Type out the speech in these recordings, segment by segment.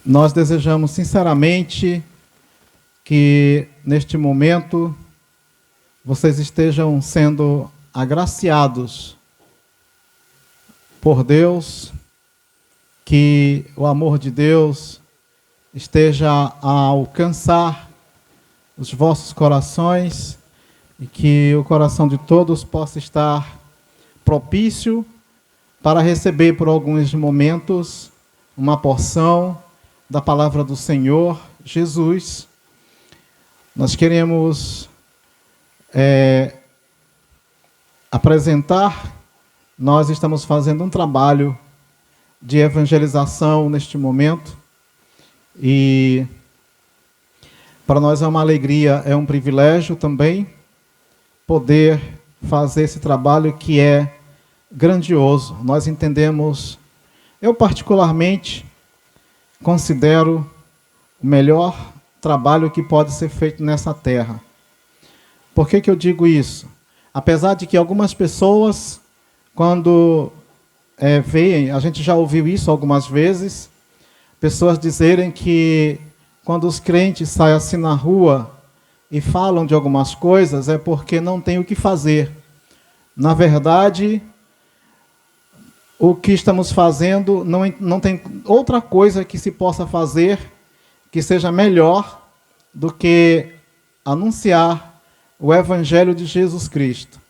Nós desejamos sinceramente que neste momento vocês estejam sendo agraciados por Deus, que o amor de Deus esteja a alcançar os vossos corações e que o coração de todos possa estar propício para receber por alguns momentos uma porção da palavra do Senhor Jesus. Nós queremos apresentar, nós estamos fazendo um trabalho de evangelização neste momento e para nós é uma alegria, é um privilégio também poder fazer esse trabalho que é grandioso. Nós entendemos, eu particularmente considero o melhor trabalho que pode ser feito nessa terra. Por que eu digo isso? Apesar de que algumas pessoas, quando veem, a gente já ouviu isso algumas vezes, pessoas dizerem que quando os crentes saem assim na rua e falam de algumas coisas, é porque não tem o que fazer. Na verdade, o que estamos fazendo, não tem outra coisa que se possa fazer que seja melhor do que anunciar o Evangelho de Jesus Cristo.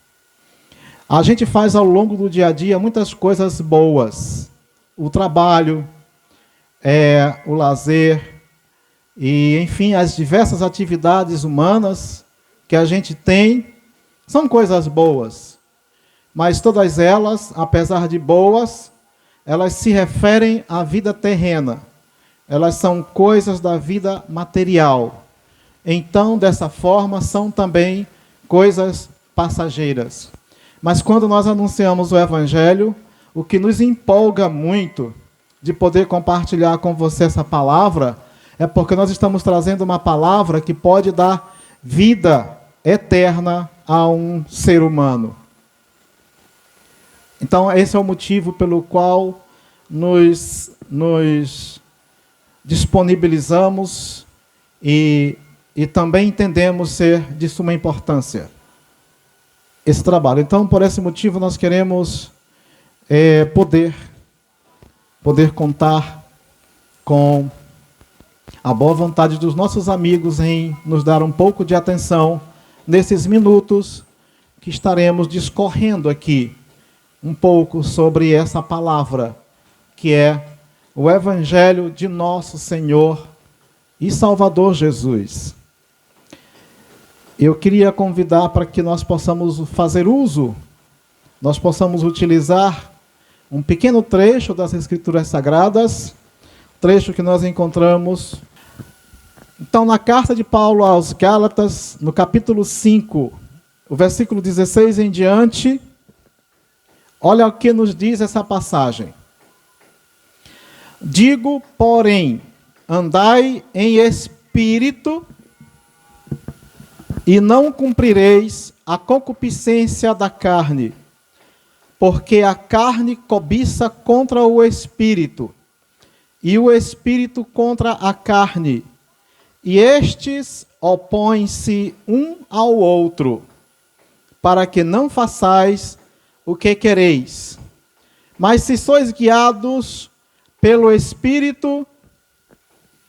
A gente faz ao longo do dia a dia muitas coisas boas. O trabalho, o lazer, e enfim, as diversas atividades humanas que a gente tem são coisas boas. Mas todas elas, apesar de boas, elas se referem à vida terrena. Elas são coisas da vida material. Então, dessa forma, são também coisas passageiras. Mas quando nós anunciamos o Evangelho, o que nos empolga muito de poder compartilhar com você essa palavra, é porque nós estamos trazendo uma palavra que pode dar vida eterna a um ser humano. Então, esse é o motivo pelo qual nos disponibilizamos e também entendemos ser de suma importância esse trabalho. Então, por esse motivo, nós queremos poder contar com a boa vontade dos nossos amigos em nos dar um pouco de atenção nesses minutos que estaremos discorrendo aqui um pouco sobre essa palavra, que é o Evangelho de nosso Senhor e Salvador Jesus. Eu queria convidar para que nós possamos fazer uso, nós possamos utilizar um pequeno trecho das Escrituras Sagradas, trecho que nós encontramos, então, na carta de Paulo aos Gálatas, no capítulo 5, o versículo 16 em diante, olha o que nos diz essa passagem. Digo, porém, andai em espírito e não cumprireis a concupiscência da carne, porque a carne cobiça contra o espírito, e o espírito contra a carne, e estes opõem-se um ao outro, para que não façais o que quereis. Mas se sois guiados pelo Espírito,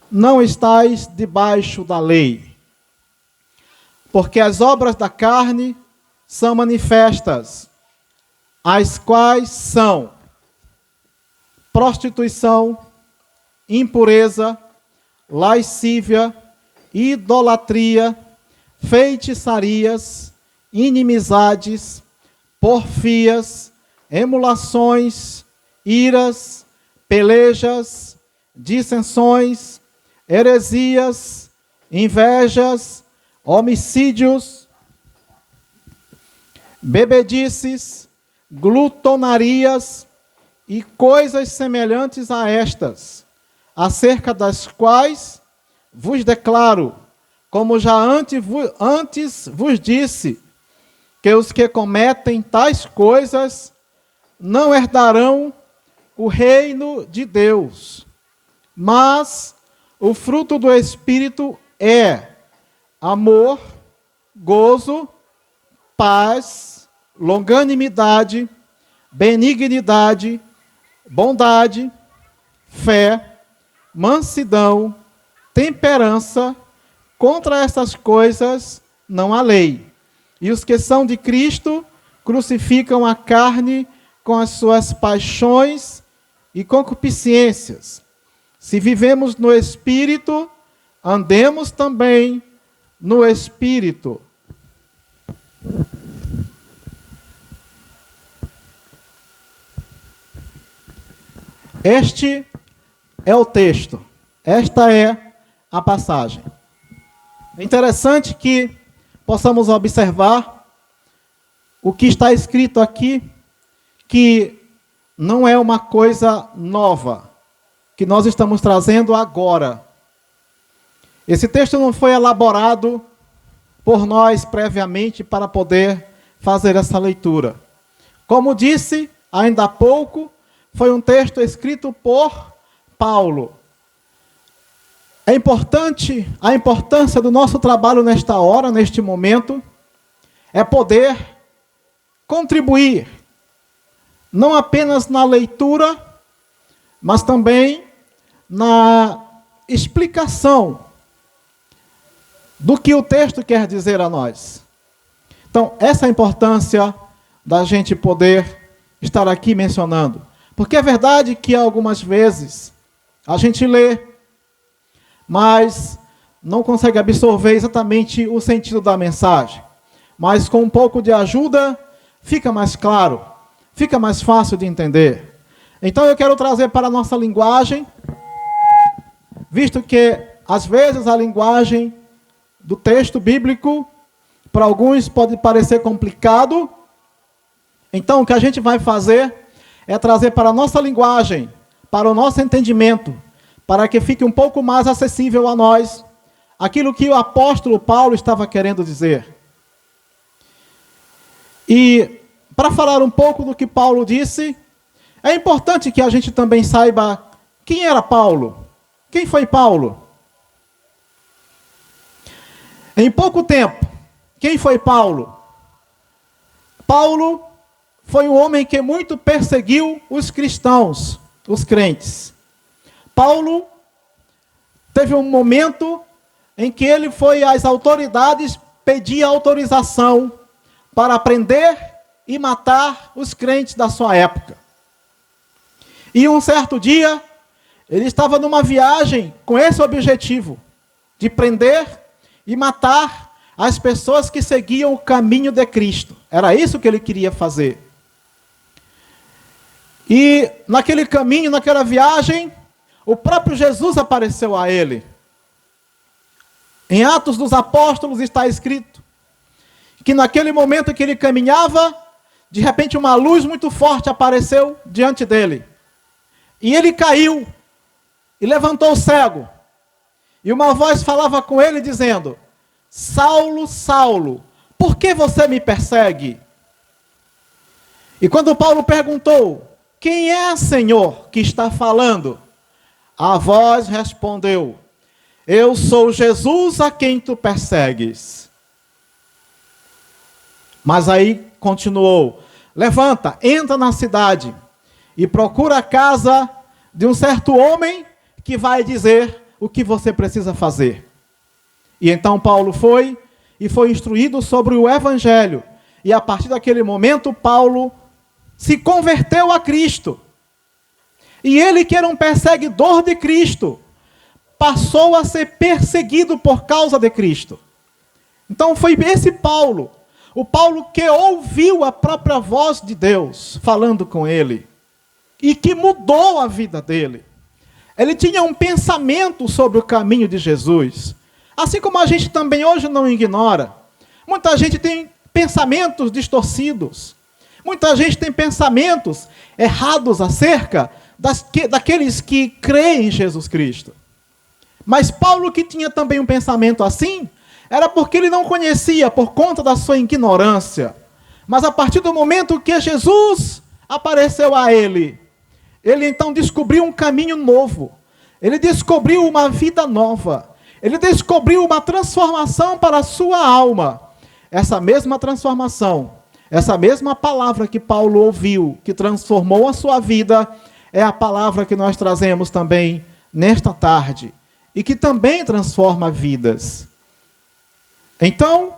não estáis debaixo da lei. Porque as obras da carne são manifestas, as quais são prostituição, impureza, lascívia, idolatria, feitiçarias, inimizades, porfias, emulações, iras, pelejas, dissensões, heresias, invejas, homicídios, bebedices, glutonarias e coisas semelhantes a estas, acerca das quais vos declaro, como já antes vos disse, que os que cometem tais coisas não herdarão o reino de Deus. Mas o fruto do Espírito é amor, gozo, paz, longanimidade, benignidade, bondade, fé, mansidão, temperança. Contra essas coisas não há lei. E os que são de Cristo crucificam a carne com as suas paixões e concupiscências. Se vivemos no Espírito, andemos também no Espírito. Este é o texto. Esta é a passagem. É interessante que possamos observar o que está escrito aqui, que não é uma coisa nova, que nós estamos trazendo agora. Esse texto não foi elaborado por nós previamente para poder fazer essa leitura. Como disse ainda há pouco, foi um texto escrito por Paulo. É importante, a importância do nosso trabalho nesta hora, neste momento, é poder contribuir, não apenas na leitura, mas também na explicação do que o texto quer dizer a nós. Então, essa é a importância da gente poder estar aqui mencionando. Porque é verdade que algumas vezes a gente lê, mas não consegue absorver exatamente o sentido da mensagem. Mas com um pouco de ajuda, fica mais claro, fica mais fácil de entender. Então eu quero trazer para a nossa linguagem, visto que às vezes a linguagem do texto bíblico, para alguns pode parecer complicado. Então o que a gente vai fazer é trazer para a nossa linguagem, para o nosso entendimento, para que fique um pouco mais acessível a nós, aquilo que o apóstolo Paulo estava querendo dizer. E, para falar um pouco do que Paulo disse, é importante que a gente também saiba quem era Paulo. Quem foi Paulo? Em pouco tempo, quem foi Paulo? Paulo foi um homem que muito perseguiu os cristãos, os crentes. Paulo teve um momento em que ele foi às autoridades pedir autorização para prender e matar os crentes da sua época. E um certo dia, ele estava numa viagem com esse objetivo, de prender e matar as pessoas que seguiam o caminho de Cristo. Era isso que ele queria fazer. E naquele caminho, naquela viagem, o próprio Jesus apareceu a ele. Em Atos dos Apóstolos está escrito que naquele momento que ele caminhava, de repente uma luz muito forte apareceu diante dele. E ele caiu e levantou o cego. E uma voz falava com ele dizendo: Saulo, Saulo, por que você me persegue? E quando Paulo perguntou: quem é, Senhor, que está falando? A voz respondeu: eu sou Jesus a quem tu persegues. Mas aí continuou: levanta, entra na cidade e procura a casa de um certo homem que vai dizer o que você precisa fazer. E então Paulo foi e foi instruído sobre o Evangelho. E a partir daquele momento, Paulo se converteu a Cristo. E ele, que era um perseguidor de Cristo, passou a ser perseguido por causa de Cristo. Então foi esse Paulo, o Paulo que ouviu a própria voz de Deus falando com ele, e que mudou a vida dele. Ele tinha um pensamento sobre o caminho de Jesus, assim como a gente também hoje não ignora. Muita gente tem pensamentos distorcidos, muita gente tem pensamentos errados acerca daqueles que creem em Jesus Cristo. Mas Paulo, que tinha também um pensamento assim, era porque ele não conhecia, por conta da sua ignorância. Mas a partir do momento que Jesus apareceu a ele, ele então descobriu um caminho novo. ele descobriu uma vida nova. Ele descobriu uma transformação para a sua alma. Essa mesma transformação, essa mesma palavra que Paulo ouviu, que transformou a sua vida, é a palavra que nós trazemos também nesta tarde. E que também transforma vidas. Então,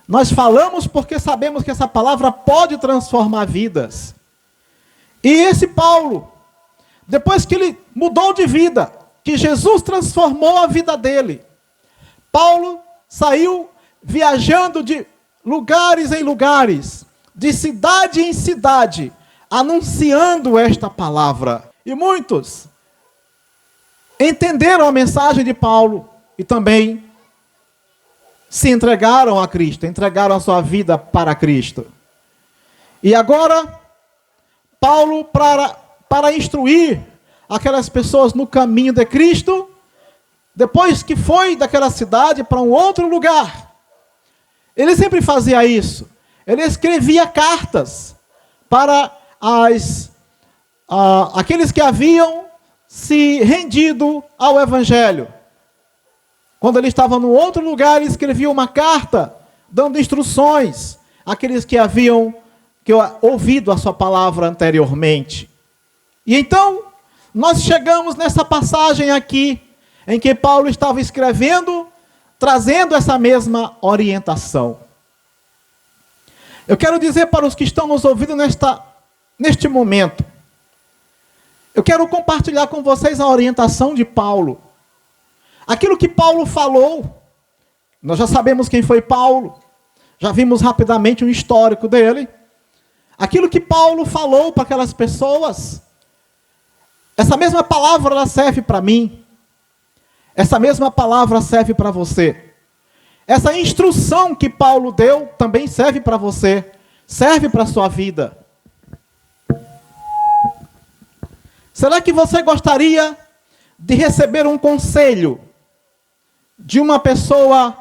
nós falamos porque sabemos que essa palavra pode transformar vidas. E esse Paulo, depois que ele mudou de vida, que Jesus transformou a vida dele, Paulo saiu viajando de lugares em lugares, de cidade em cidade, anunciando esta palavra. E muitos entenderam a mensagem de Paulo e também se entregaram a Cristo, entregaram a sua vida para Cristo. E agora, Paulo, para instruir aquelas pessoas no caminho de Cristo, depois que foi daquela cidade para um outro lugar, ele sempre fazia isso. Ele escrevia cartas para aqueles que haviam se rendido ao Evangelho. Quando ele estava num outro lugar, ele escrevia uma carta, dando instruções àqueles que haviam ouvido a sua palavra anteriormente. E então, nós chegamos nessa passagem aqui, em que Paulo estava escrevendo, trazendo essa mesma orientação. Eu quero dizer para os que estão nos ouvindo neste momento, eu quero compartilhar com vocês a orientação de Paulo. Aquilo que Paulo falou, nós já sabemos quem foi Paulo, já vimos rapidamente um histórico dele. Aquilo que Paulo falou para aquelas pessoas, essa mesma palavra ela serve para mim. Essa mesma palavra serve para você. Essa instrução que Paulo deu também serve para você. Serve para a sua vida. Será que você gostaria de receber um conselho de uma pessoa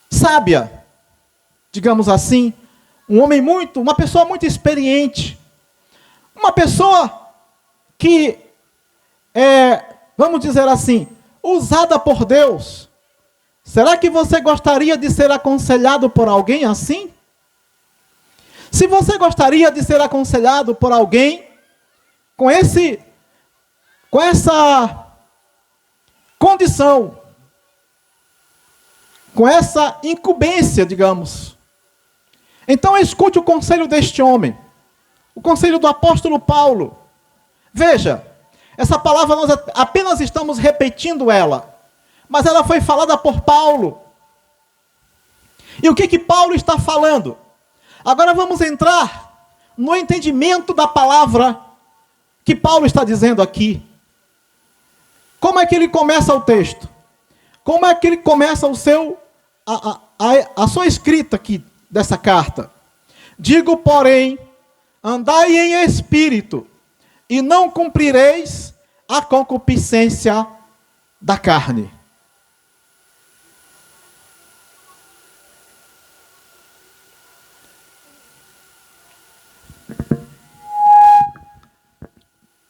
sábia, digamos assim, uma pessoa muito experiente, uma pessoa que vamos dizer assim, usada por Deus? Será que você gostaria de ser aconselhado por alguém assim? Se você gostaria de ser aconselhado por alguém com essa condição, com essa incumbência, digamos, então escute o conselho deste homem, o conselho do apóstolo Paulo. Veja, essa palavra nós apenas estamos repetindo ela, mas ela foi falada por Paulo. E o que Paulo está falando? Agora vamos entrar no entendimento da palavra que Paulo está dizendo aqui. Como é que ele começa o texto? Como é que ele começa a sua escrita aqui dessa carta? Digo, porém, andai em espírito, e não cumprireis a concupiscência da carne.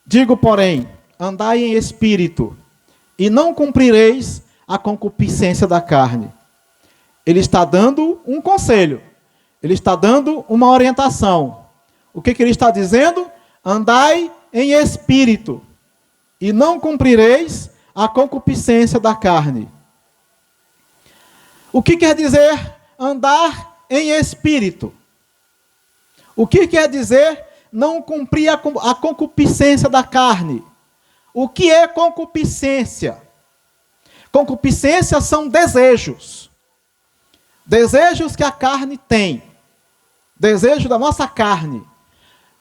Digo, porém, andai em espírito, e não cumprireis a concupiscência da carne. Ele está dando um conselho, ele está dando uma orientação. O que ele está dizendo? Andai em espírito, e não cumprireis a concupiscência da carne. O que quer dizer andar em espírito? O que quer dizer não cumprir a concupiscência da carne? O que é concupiscência? Concupiscência são desejos. Desejos que a carne tem. Desejo da nossa carne.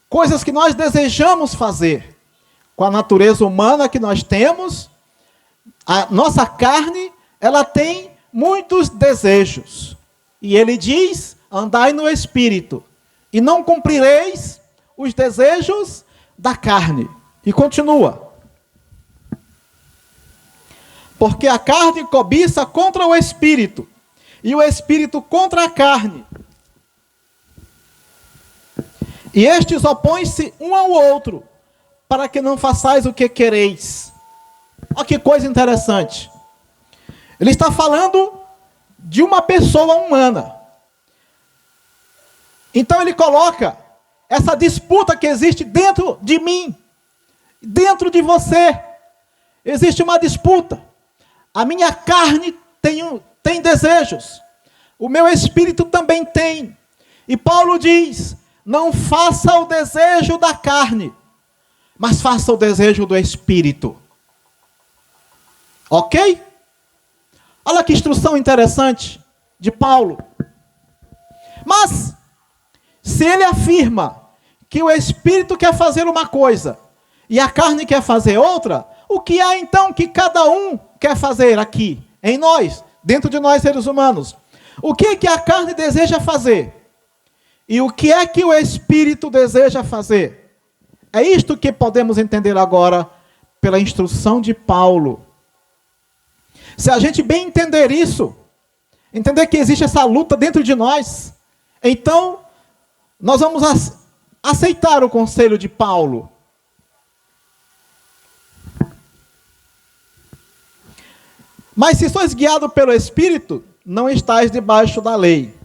Coisas que nós desejamos fazer. Com a natureza humana que nós temos, a nossa carne, ela tem muitos desejos. E ele diz, andai no espírito, e não cumprireis os desejos da carne. E continua. Porque a carne cobiça contra o espírito, e o espírito contra a carne. E estes opõem-se um ao outro, para que não façais o que quereis. Olha que coisa interessante. Ele está falando de uma pessoa humana. Então ele coloca essa disputa que existe dentro de mim, dentro de você. Existe uma disputa. A minha carne tem desejos. O meu espírito também tem. E Paulo diz: não faça o desejo da carne, mas faça o desejo do espírito. Ok? Olha que instrução interessante de Paulo. Mas, se ele afirma que o espírito quer fazer uma coisa e a carne quer fazer outra, o que é então que cada um quer fazer aqui, em nós, dentro de nós seres humanos? O que é que a carne deseja fazer? E o que é que o espírito deseja fazer? É isto que podemos entender agora pela instrução de Paulo. Se a gente bem entender isso, entender que existe essa luta dentro de nós, então nós vamos aceitar o conselho de Paulo. Mas se sois guiados pelo Espírito, não estáis debaixo da lei.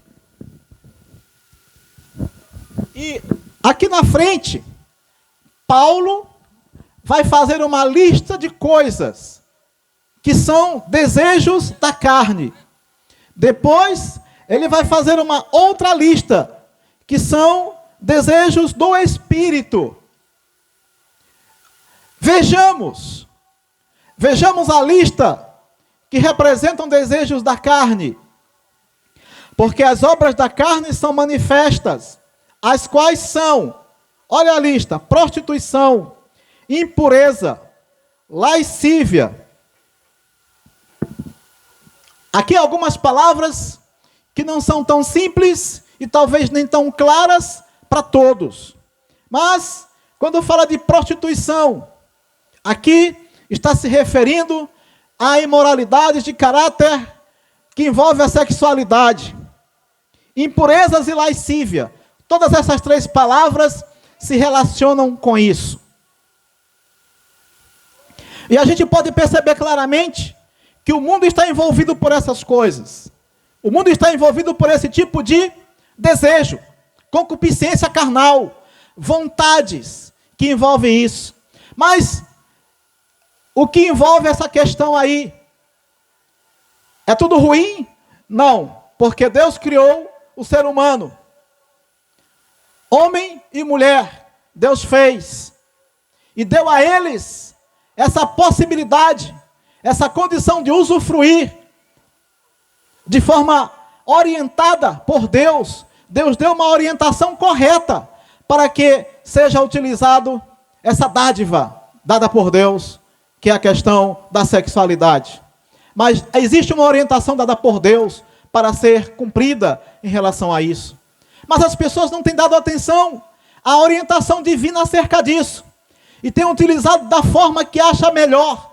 E aqui na frente, Paulo vai fazer uma lista de coisas que são desejos da carne. Depois, ele vai fazer uma outra lista, que são desejos do Espírito. Vejamos a lista que representam desejos da carne. Porque as obras da carne são manifestas, as quais são, olha a lista: prostituição, impureza, lascívia. Aqui algumas palavras que não são tão simples e talvez nem tão claras para todos. Mas, quando fala de prostituição, aqui está se referindo a imoralidades de caráter que envolve a sexualidade. Impurezas e lascívia. Todas essas três palavras se relacionam com isso. E a gente pode perceber claramente que o mundo está envolvido por essas coisas. O mundo está envolvido por esse tipo de desejo, concupiscência carnal, vontades que envolvem isso. Mas o que envolve essa questão aí? É tudo ruim? Não, porque Deus criou o ser humano. Homem e mulher, Deus fez. E deu a eles essa possibilidade, essa condição de usufruir de forma orientada por Deus. Deus deu uma orientação correta para que seja utilizado essa dádiva dada por Deus, que é a questão da sexualidade. Mas existe uma orientação dada por Deus para ser cumprida em relação a isso. Mas as pessoas não têm dado atenção à orientação divina acerca disso. E têm utilizado da forma que acha melhor,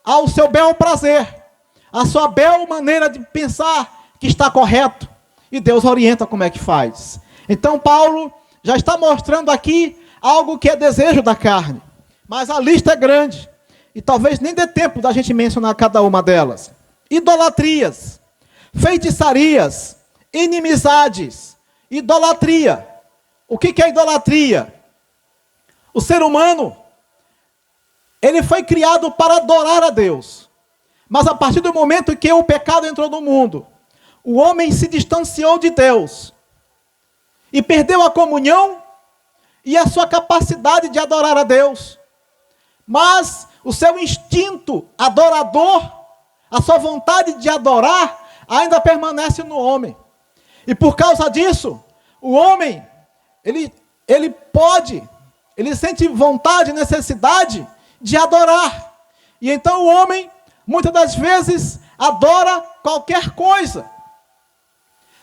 ao seu bel prazer, a sua bel maneira de pensar que está correto. E Deus orienta como é que faz. Então Paulo já está mostrando aqui algo que é desejo da carne. Mas a lista é grande. E talvez nem dê tempo da gente mencionar cada uma delas. Idolatrias, feitiçarias, inimizades, idolatria. O que é idolatria? O ser humano, ele foi criado para adorar a Deus. Mas a partir do momento que o pecado entrou no mundo, o homem se distanciou de Deus e perdeu a comunhão e a sua capacidade de adorar a Deus. Mas o seu instinto adorador, a sua vontade de adorar, ainda permanece no homem. E por causa disso, o homem, ele sente vontade, necessidade de adorar. E então o homem, muitas das vezes, adora qualquer coisa.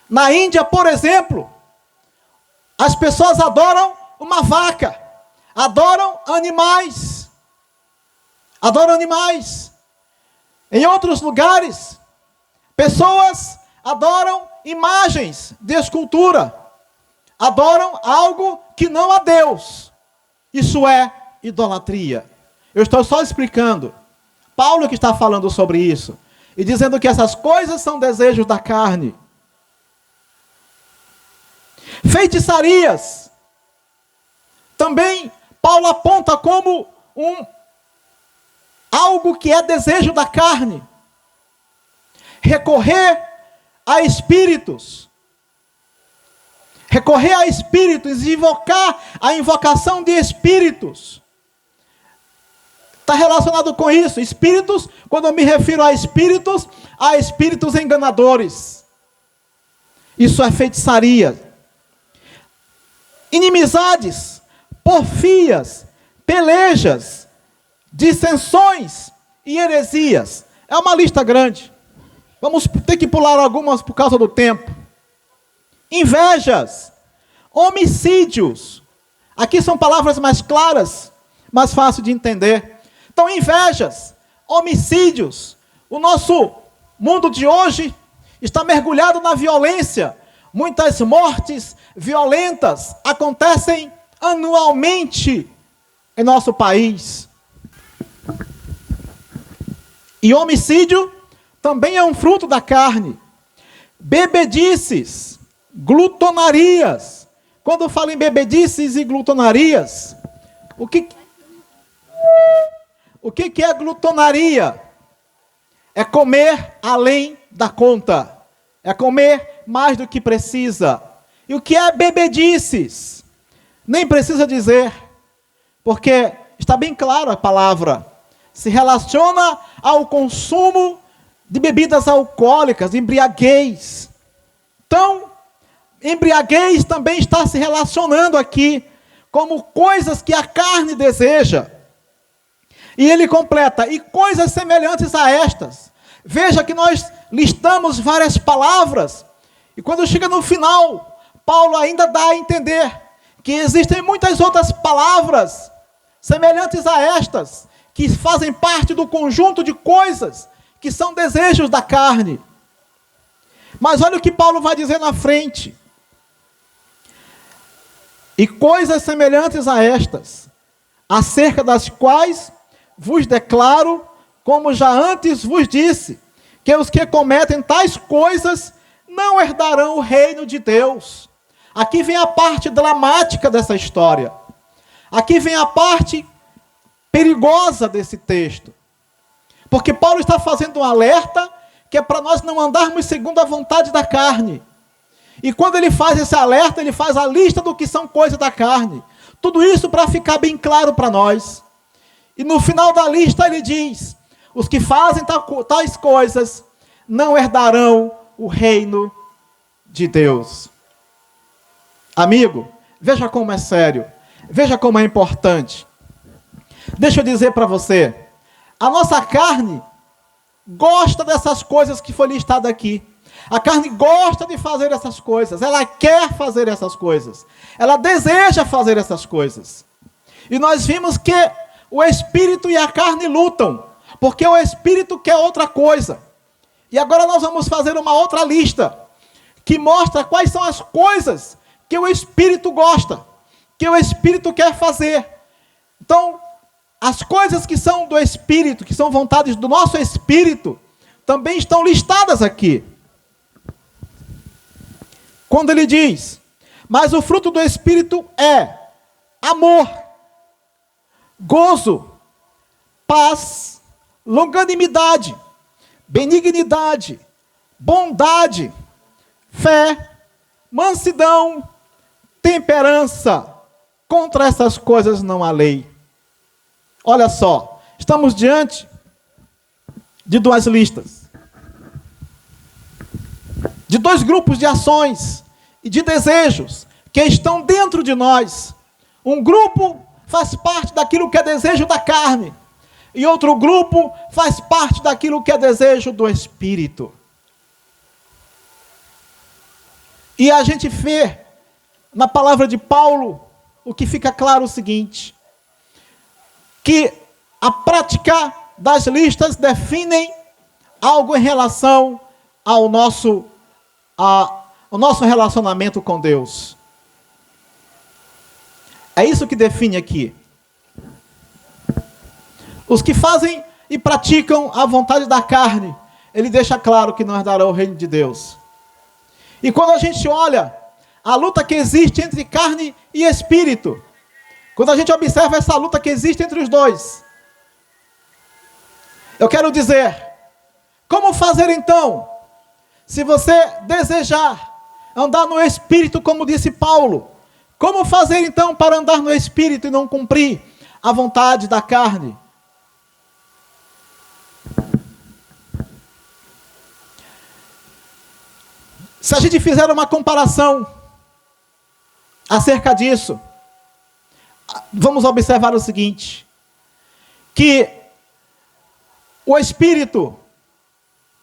Na Índia, por exemplo, as pessoas adoram uma vaca, adoram animais. Adoram animais. Em outros lugares, pessoas adoram imagens de escultura. Adoram algo que não a Deus. Isso é idolatria? Eu estou só explicando. Paulo que está falando sobre isso. E dizendo que essas coisas são desejos da carne. Feitiçarias. Também Paulo aponta como algo que é desejo da carne. Recorrer a espíritos. Recorrer a espíritos e invocar a invocação de espíritos. Está relacionado com isso. Espíritos, quando eu me refiro a espíritos enganadores. Isso é feitiçaria. Inimizades, porfias, pelejas, dissensões e heresias. É uma lista grande. Vamos ter que pular algumas por causa do tempo. Invejas, homicídios. Aqui são palavras mais claras, mais fácil de entender. Então, invejas, homicídios. O nosso mundo de hoje está mergulhado na violência. Muitas mortes violentas acontecem anualmente em nosso país. E homicídio também é um fruto da carne. Bebedices, glutonarias. Quando eu falo em bebedices e glutonarias, o que é glutonaria? É comer além da conta. É comer mais do que precisa. E o que é bebedices? Nem precisa dizer, porque está bem clara a palavra. Se relaciona ao consumo de bebidas alcoólicas, embriaguez. Então, embriaguez também está se relacionando aqui como coisas que a carne deseja. E ele completa, e coisas semelhantes a estas. Veja que nós listamos várias palavras, e quando chega no final, Paulo ainda dá a entender que existem muitas outras palavras semelhantes a estas, que fazem parte do conjunto de coisas que são desejos da carne. Mas olha o que Paulo vai dizer na frente. E coisas semelhantes a estas, acerca das quais vos declaro, como já antes vos disse, que os que cometem tais coisas não herdarão o reino de Deus. Aqui vem a parte dramática dessa história. Aqui vem a parte perigosa desse texto. Porque Paulo está fazendo um alerta que é para nós não andarmos segundo a vontade da carne. E quando ele faz esse alerta, ele faz a lista do que são coisas da carne. Tudo isso para ficar bem claro para nós. E no final da lista ele diz, os que fazem tais coisas não herdarão o reino de Deus. Amigo, veja como é sério, veja como é importante. Deixa eu dizer para você, a nossa carne gosta dessas coisas que foi listada aqui. A carne gosta de fazer essas coisas, ela quer fazer essas coisas, ela deseja fazer essas coisas. E nós vimos que o espírito e a carne lutam, porque o espírito quer outra coisa. E agora nós vamos fazer uma outra lista, que mostra quais são as coisas que o espírito gosta, que o espírito quer fazer. Então, as coisas que são do espírito, que são vontades do nosso espírito, também estão listadas aqui. Quando ele diz, mas o fruto do espírito é amor, gozo, paz, longanimidade, benignidade, bondade, fé, mansidão, temperança. Contra essas coisas não há lei. Olha só, estamos diante de duas listas, de dois grupos de ações e de desejos que estão dentro de nós. Um grupo faz parte daquilo que é desejo da carne, e outro grupo faz parte daquilo que é desejo do espírito. E a gente vê na palavra de Paulo o que fica claro o seguinte, que a prática das listas definem algo em relação ao nosso relacionamento com Deus. É isso que define aqui. Os que fazem e praticam a vontade da carne, ele deixa claro que não herdarão o reino de Deus. E quando a gente olha a luta que existe entre carne e espírito, quando a gente observa essa luta que existe entre os dois, eu quero dizer, como fazer então, se você desejar andar no Espírito, como disse Paulo, como fazer então para andar no Espírito e não cumprir a vontade da carne? Se a gente fizer uma comparação acerca disso, vamos observar o seguinte, que o Espírito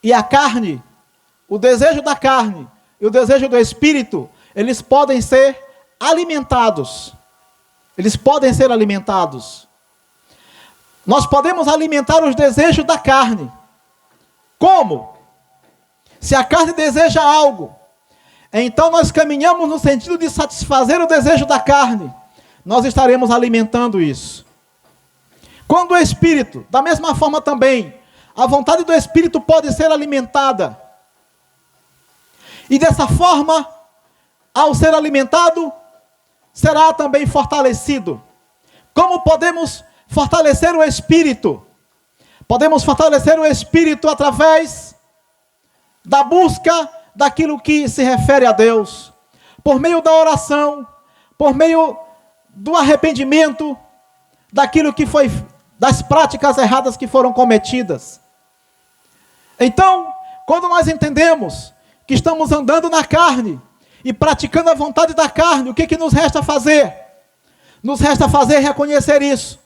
e a carne, o desejo da carne e o desejo do Espírito, eles podem ser alimentados. Eles podem ser alimentados. Nós podemos alimentar os desejos da carne. Como? Se a carne deseja algo, então nós caminhamos no sentido de satisfazer o desejo da carne. Nós estaremos alimentando isso. Quando o Espírito, da mesma forma também, a vontade do Espírito pode ser alimentada. E dessa forma, ao ser alimentado, será também fortalecido. Como podemos fortalecer o Espírito? Podemos fortalecer o Espírito através da busca daquilo que se refere a Deus, por meio da oração, por meio do arrependimento, daquilo que foi, das práticas erradas que foram cometidas. Então, quando nós entendemos que estamos andando na carne e praticando a vontade da carne, o que nos resta fazer? Nos resta fazer reconhecer isso,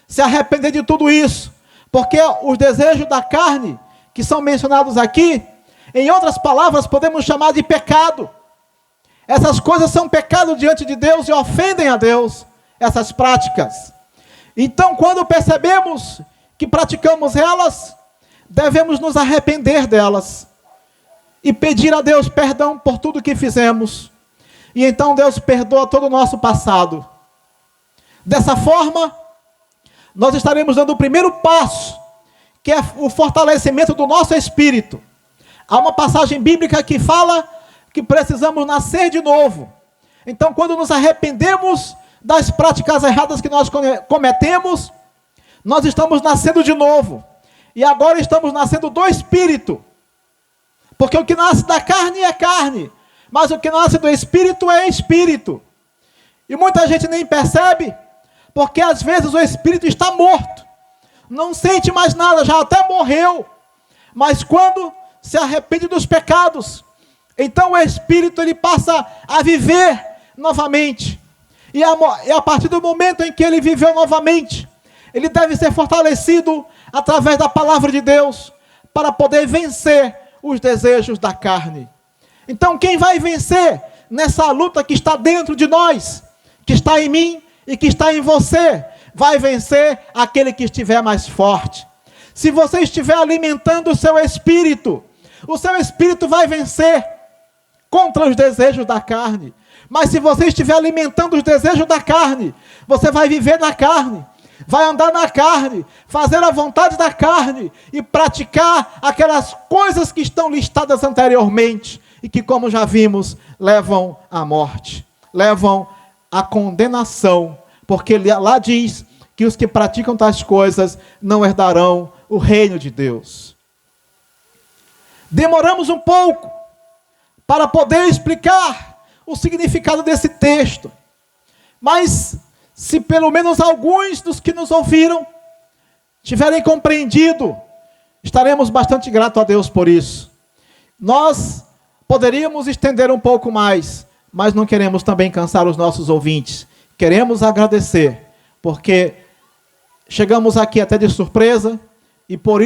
se arrepender de tudo isso, porque os desejos da carne, que são mencionados aqui, em outras palavras, podemos chamar de pecado. Essas coisas são pecado diante de Deus e ofendem a Deus, essas práticas. Então, quando percebemos que praticamos elas, devemos nos arrepender delas e pedir a Deus perdão por tudo que fizemos. E então Deus perdoa todo o nosso passado. Dessa forma, nós estaremos dando o primeiro passo, que é o fortalecimento do nosso espírito. Há uma passagem bíblica que fala que precisamos nascer de novo. Então, quando nos arrependemos das práticas erradas que nós cometemos, nós estamos nascendo de novo. E agora estamos nascendo do Espírito. Porque o que nasce da carne é carne, mas o que nasce do Espírito é Espírito. E muita gente nem percebe, porque às vezes o Espírito está morto. Não sente mais nada, já até morreu. Mas quando se arrepende dos pecados, então o Espírito ele passa a viver novamente. E a partir do momento em que ele viveu novamente, ele deve ser fortalecido através da palavra de Deus, para poder vencer os desejos da carne. Então quem vai vencer nessa luta que está dentro de nós, que está em mim e que está em você, vai vencer aquele que estiver mais forte. Se você estiver alimentando o seu espírito vai vencer contra os desejos da carne. Mas se você estiver alimentando os desejos da carne, você vai viver na carne, vai andar na carne, fazer a vontade da carne e praticar aquelas coisas que estão listadas anteriormente e que, como já vimos, levam à morte, levam à condenação, porque lá diz que os que praticam tais coisas não herdarão o reino de Deus. Demoramos um pouco para poder explicar o significado desse texto, mas se pelo menos alguns dos que nos ouviram tiverem compreendido, estaremos bastante gratos a Deus por isso. Nós poderíamos estender um pouco mais, mas não queremos também cansar os nossos ouvintes. Queremos agradecer, porque chegamos aqui até de surpresa, e por